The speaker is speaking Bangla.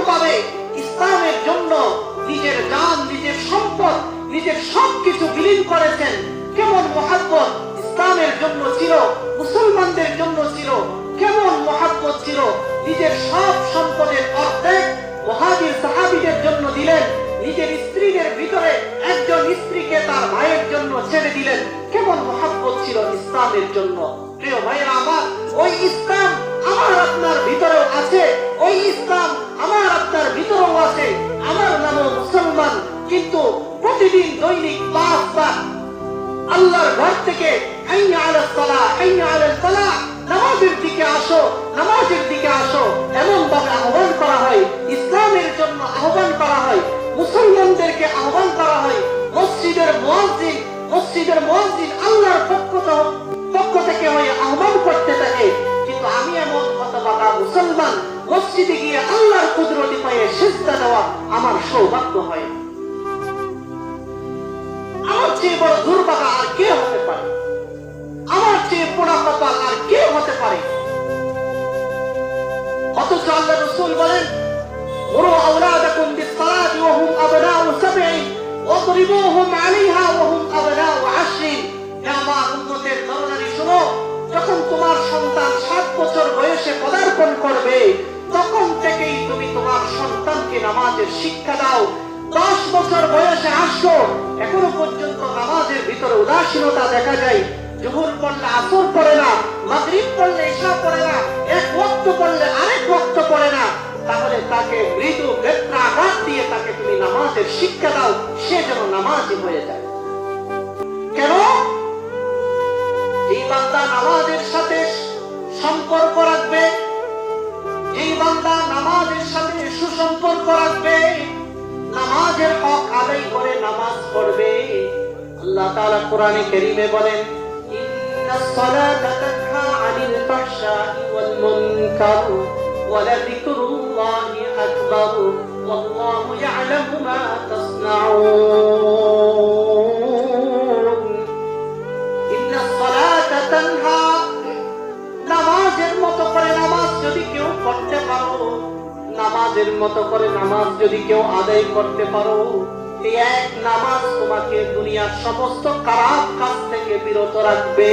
পাবে ইসলামের জন্য নিজের জান, নিজের সম্পদ, নিজের সবকিছু বিলীন করেছেন। কেমন মহব্বত ইসলামের জন্য ছিল, মুসলমানদের জন্য ছিল, কেমন মহব্বত ছিল। নিজের সব সম্পদের অর্ধেক মুহাজির সাহাবীদের জন্য দিলেন, নিজের স্ত্রীদের ভিতরে একজন স্ত্রীকে তার ভাইয়ের জন্য ছেড়ে দিলেন। কেমন মহব্বত ছিল ইসলামের জন্য। প্রিয় ভাইরা আমার, ওই ইসলাম আমার আপনার ভিতরেও আছে, ওই ইসলাম আমার আপনার ভিতরেও আছে। আমার নামও মুসলমান, কিন্তু প্রতিদিন দৈনিক 5 বার আল্লাহর ঘর থেকে হাইয়া আলাস সালাহ, হাইয়া আলাল ফালাহ, নামাজের দিকে আসো, নামাজের দিকে আসো, এমন ভাবে আহ্বান করা হয়। ইসলামের জন্য আহ্বান করা হয়, মুসলমানদেরকে আহ্বান করা হয়। মসজিদের মুয়াজ্জিন আল্লাহর পক্ষ থেকে হয়ে আহ্বান করতে থাকে। কিন্তু আমি এমন হতভাগা মুসলমান, মসজিদে গিয়ে আল্লাহর কুদরতি পায়ে সিজদা দেওয়া আমার সৌভাগ্য হয়। আমার চেয়ে বড় দুর্ভাগা আর কে হতে পারে? আমার চেয়ে পোড়া কপাল আর কে হতে পারে? অথচ আল্লাহ রাসূল বলেন, মুরু আওলাদাকুম বিস-সালাতি ওয়া হুম আবনাউ সাবঈন ওয়াদরিবুহুম আলাইহা ওয়া হুম আবনাউ 10। হে আমার উম্মতের নরনারী শোনো, যখন তোমার সন্তান 7 বছর বয়সে পদার্পণ করবে, তখন থেকেই তুমি তোমার সন্তানকে নামাজের শিক্ষা দাও। 10 বছর বয়সে আসো, এখনো পর্যন্ত নামাজের ভিতরে উদাসীনতা দেখা যায়। জোহর পড়লে আসর পড়ে না, মাগরিব পড়লে ইশা পড়ে না, এক ওয়াক্ত পড়লে আরেক ওয়াক্ত পড়ে না। তাহলে তাকে মৃদু বেত্রাঘাত দিয়ে তাকে তুমি নামাজের শিক্ষা দাও, সে যেন নামাজি হয়ে যায়। কেন? যেই বান্দা নামাজের সাথে সম্পর্ক রাখবে, যেই বান্দা নামাজের সাথে সুসম্পর্ক রাখবে, নামাজের হক আদায় করে নামাজ পড়বে, আল্লাহ তাআলা কোরআনে কারীমে বলেন, ইন্নাস সালাতা তানহা আনিল ফাহশাই ওয়াল মুনকার ওয়া লাযিকরুল্লাহি আকবার ওয়াল্লাহু ইয়ালামু মা তাসনাউন। ইন্নাস সালাতা তানহা, নামাজের মতো করে নামাজ যদি কেউ পড়তে পারো, নামাজের মতো করে নামাজ যদি কেউ আদায় করতে পারো, এই এক নামাজ তোমাকে দুনিয়ার সমস্ত খারাপ কাজ থেকে বিরত রাখবে।